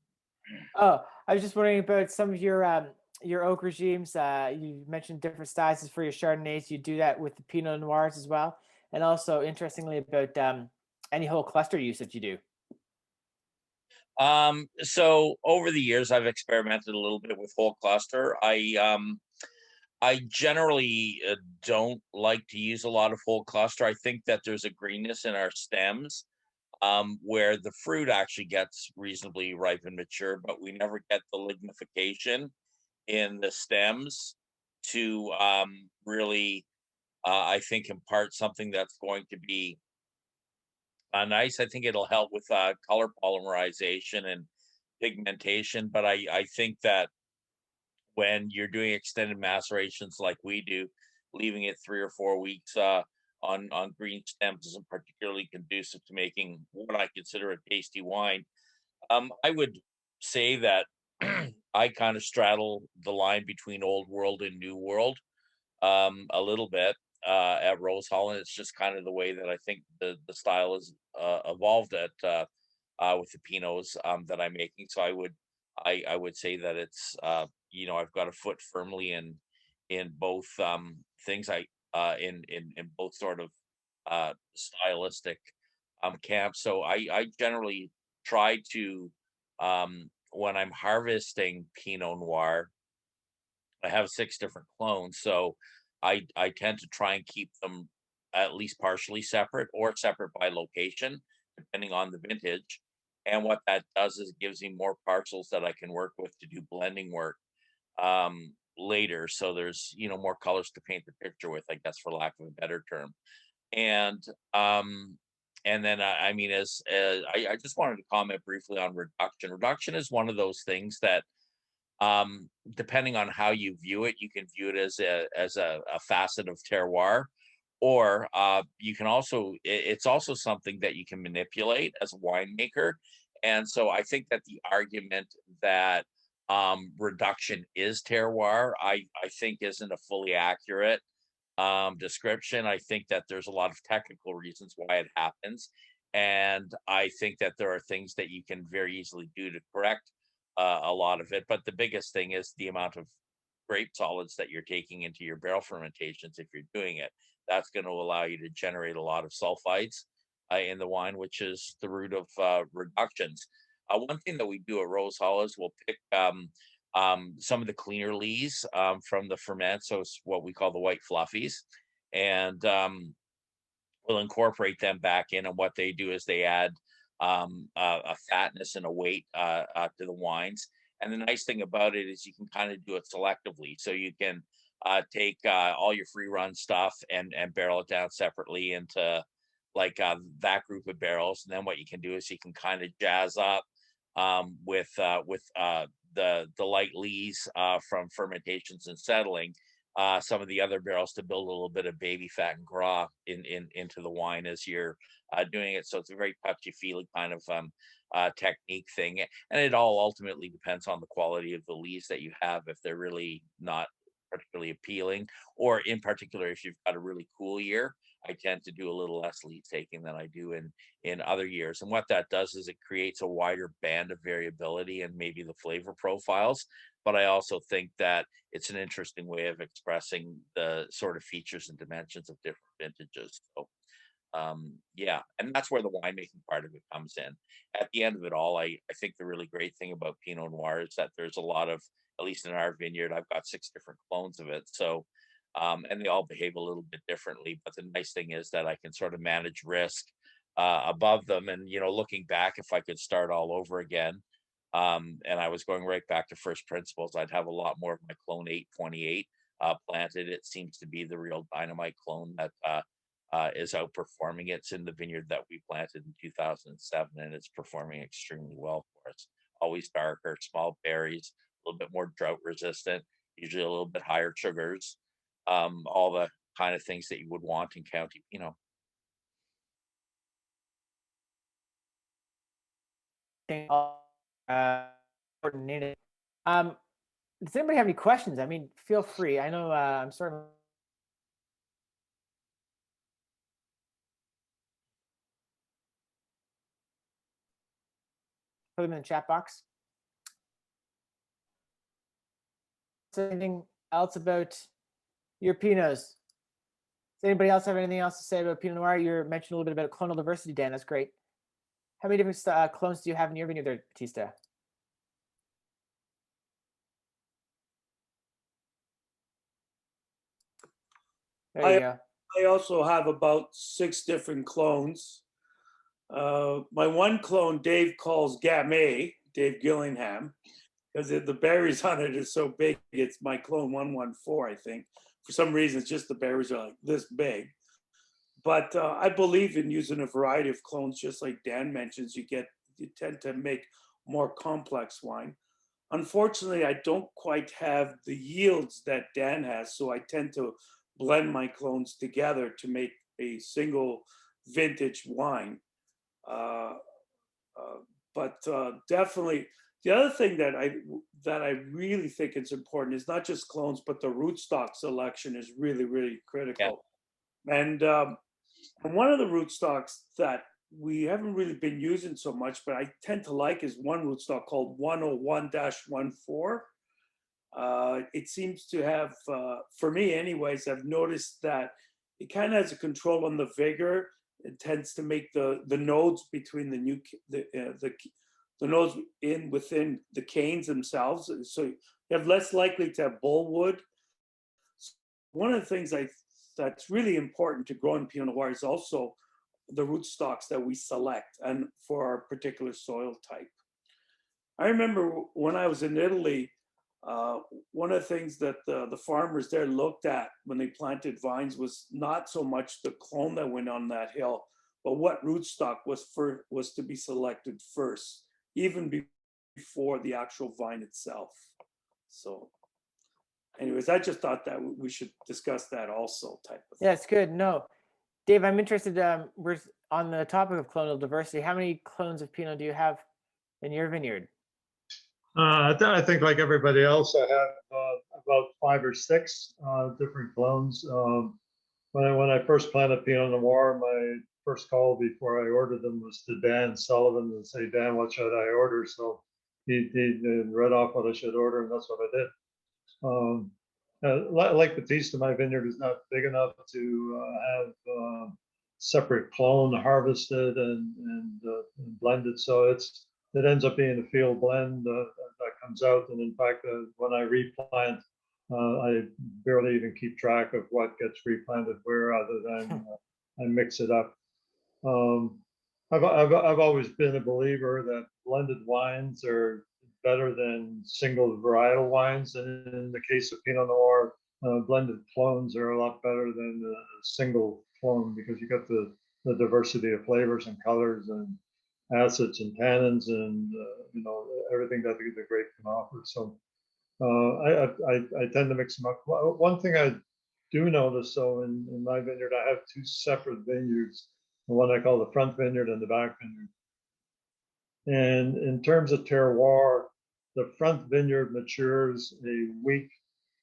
Oh, I was just wondering about some of your oak regimes. You mentioned different styles for your Chardonnays. You do that with the Pinot Noirs as well, and also interestingly about any whole cluster use that you do. So over the years, I've experimented a little bit with whole cluster. I generally don't like to use a lot of whole cluster. I think that there's a greenness in our stems where the fruit actually gets reasonably ripe and mature, but we never get the lignification in the stems to really, I think, impart something that's going to be nice. I think it'll help with color polymerization and pigmentation, but I think that when you're doing extended macerations like we do, leaving it 3 or 4 weeks on green stems isn't particularly conducive to making what I consider a tasty wine. I would say that I kind of straddle the line between old world and new world a little bit at RoseHall, and it's just kind of the way that I think the style is evolved at with the Pinots that I'm making. So I would say that it's I've got a foot firmly in both things. In both sort of stylistic camps. So I generally try to when I'm harvesting Pinot Noir, I have 6 different clones, so I tend to try and keep them at least partially separate or separate by location, depending on the vintage. And what that does is it gives me more parcels that I can work with to do blending work later. So there's more colors to paint the picture with, I guess, for lack of a better term. And then I mean, as I just wanted to comment briefly on reduction. Reduction is one of those things that depending on how you view it, you can view it as a facet of terroir, or you can also it's also something that you can manipulate as a winemaker. And so I think that the argument that reduction is terroir, I think isn't a fully accurate description. I think that there's a lot of technical reasons why it happens, and I think that there are things that you can very easily do to correct a lot of it. But the biggest thing is the amount of grape solids that you're taking into your barrel fermentations if you're doing it. that's going to allow you to generate a lot of sulfides in the wine, which is the root of reductions. One thing that we do at RoseHall is we'll pick some of the cleaner lees from the ferment, so it's what we call the white fluffies, and we'll incorporate them back in. And what they do is they add a fatness and a weight to the wines. And the nice thing about it is you can kind of do it selectively. So you can take all your free run stuff and barrel it down separately into like that group of barrels. And then what you can do is you can kind of jazz up with the light lees from fermentations and settling some of the other barrels to build a little bit of baby fat and gras into the wine as you're doing it. So it's a very touchy-feely kind of technique thing. And it all ultimately depends on the quality of the lees that you have, if they're really not particularly appealing, or in particular, if you've got a really cool year. I tend to do a little less lead taking than I do in other years. And what that does is it creates a wider band of variability and maybe the flavor profiles. But I also think that it's an interesting way of expressing the sort of features and dimensions of different vintages. So yeah, and that's where the winemaking part of it comes in. At the end of it all, I think the really great thing about Pinot Noir is that there's a lot of, at least in our vineyard, I've got 6 different clones of it. So and they all behave a little bit differently. But the nice thing is that I can sort of manage risk above them. And, you know, looking back, if I could start all over again, and I was going right back to first principles, I'd have a lot more of my clone 828 planted. It seems to be the real dynamite clone that is outperforming. It's in the vineyard that we planted in 2007, and it's performing extremely well for us. Always darker, small berries, a little bit more drought resistant, usually a little bit higher sugars. All the kind of things that you would want in County Pinot. Coordinated. Does anybody have any questions? I mean, feel free. I know I'm sort of. Put them in the chat box. Anything else about your Pinots? Does anybody else have anything else to say about Pinot Noir? You mentioned a little bit about clonal diversity, Dan. That's great. How many different clones do you have in your vineyard there, Battista? There you go. I also have about 6 different clones. My one clone, Dave calls Gamay, Dave Gillingham, because the berries on it is so big. It's my clone 114, I think. For some reason, it's just the berries are like this big. But I believe in using a variety of clones, just like Dan mentions. You tend to make more complex wine. Unfortunately, I don't quite have the yields that Dan has, so I tend to blend my clones together to make a single vintage wine. But definitely, the other thing that I really think is important is not just clones, but the rootstock selection is really, really critical. Yeah. And one of the rootstocks that we haven't really been using so much, but I tend to like, is one rootstock called 101-14. It seems to have, for me anyways, I've noticed that it kind of has a control on the vigor. It tends to make the nodes between the nodes within the canes themselves, so you have less likely to have bullwood. One of the things that's really important to grow in Pinot Noir is also the rootstocks that we select and for our particular soil type. I remember when I was in Italy, one of the things that the farmers there looked at when they planted vines was not so much the clone that went on that hill, but what rootstock was to be selected first, even before the actual vine itself. So anyways, I just thought that we should discuss that also type of thing. Yeah, it's good. No, Dave, I'm interested. We're on the topic of clonal diversity. How many clones of Pinot do you have in your vineyard? I think like everybody else, I have about 5 or 6 different clones. When I first planted Pinot Noir, my first call before I ordered them was to Dan Sullivan and say, Dan, what should I order? So he read off what I should order, and that's what I did. like Battista, my vineyard is not big enough to have separate clone harvested and blended. So it ends up being a field blend that comes out. And in fact, when I replant, I barely even keep track of what gets replanted where, other than I mix it up. I've always been a believer that blended wines are better than single varietal wines, and in the case of Pinot Noir, blended clones are a lot better than a single clone, because you got the diversity of flavors and colors and acids and tannins and everything that the grape can offer. So I tend to mix them up. One thing I do notice, so in my vineyard, I have two separate vineyards, the one I call the front vineyard and the back vineyard. And in terms of terroir, the front vineyard matures a week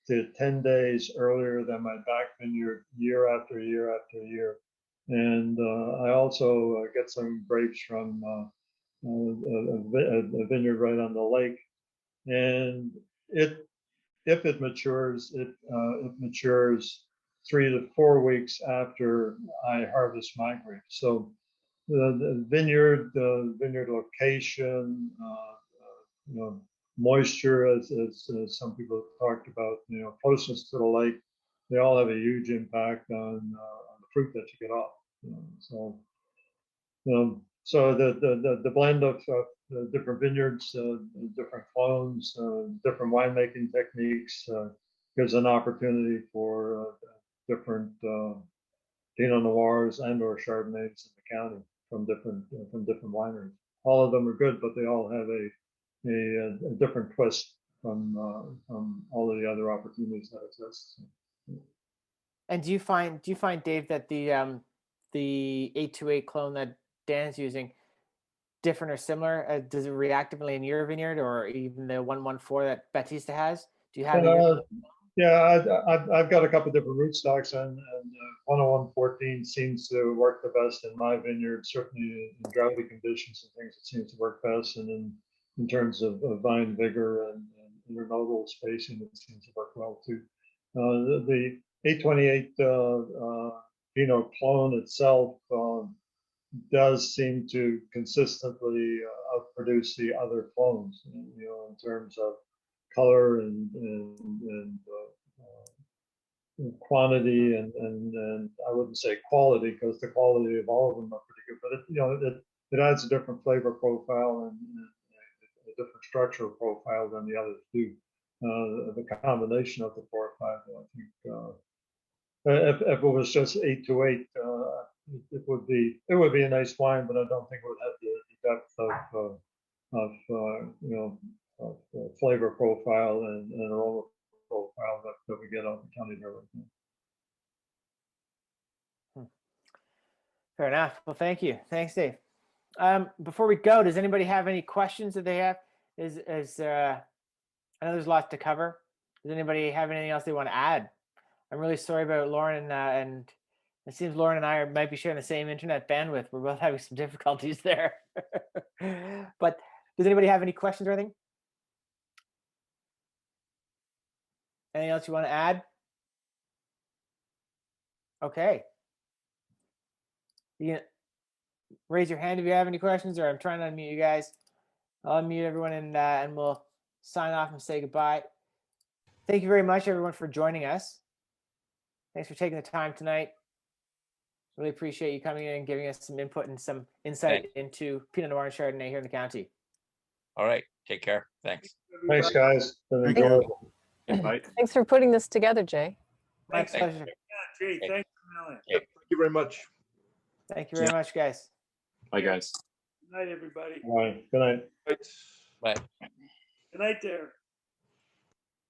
to 10 days earlier than my back vineyard, year after year after year. And I also get some grapes from a vineyard right on the lake. And if it matures, it matures 3 to 4 weeks after I harvest my grapes. So the vineyard location, moisture, as some people have talked about, closeness to the lake, they all have a huge impact on the fruit that you get off. So the blend of different vineyards, different clones, different winemaking techniques gives an opportunity for different Pinot Noirs and or Chardonnays in the county from different wineries. All of them are good, but they all have a different twist from all of the other opportunities that exist. And do you find, Dave, that the 828 clone that Dan's using different or similar? Does it react differently in your vineyard, or even the 114 that Battista has? Do you have? Yeah, I've got a couple of different rootstocks, and 10114 seems to work the best in my vineyard. Certainly in droughty conditions and things, it seems to work best. And in terms of vine vigor and internodal spacing, it seems to work well too. The 828 Pinot clone itself does seem to consistently outproduce the other clones, in terms of color and quantity and I wouldn't say quality, because the quality of all of them are pretty good, but it adds a different flavor profile and a different structural profile than the others do. The combination of the 4 or 5, I think, if it was just 828, it would be a nice wine, but I don't think it would have the depth of flavor profile and aroma profile that we get on the county level. Fair enough. Well, thank you. Thanks, Dave. Before we go, does anybody have any questions that they have? I know there's lots to cover. Does anybody have anything else they want to add? I'm really sorry about Lorne and it seems Lorne and I might be sharing the same internet bandwidth. We're both having some difficulties there. But does anybody have any questions or anything? Anything else you want to add? Okay. You can raise your hand if you have any questions, or I'm trying to unmute you guys. I'll unmute everyone and we'll sign off and say goodbye. Thank you very much, everyone, for joining us. Thanks for taking the time tonight. Really appreciate you coming in and giving us some input and some insight into Pinot Noir and Chardonnay here in the county. All right. Take care. Thanks. Thanks, guys. Thank you. Bye. Thanks for putting this together, Jay. My Thanks. pleasure. Yeah, Jay, thanks a million. Okay. Thank you very much. Thank you very much, guys. Bye, guys. Good night, everybody. All right. Good night. Right. Bye. Good night, Derek.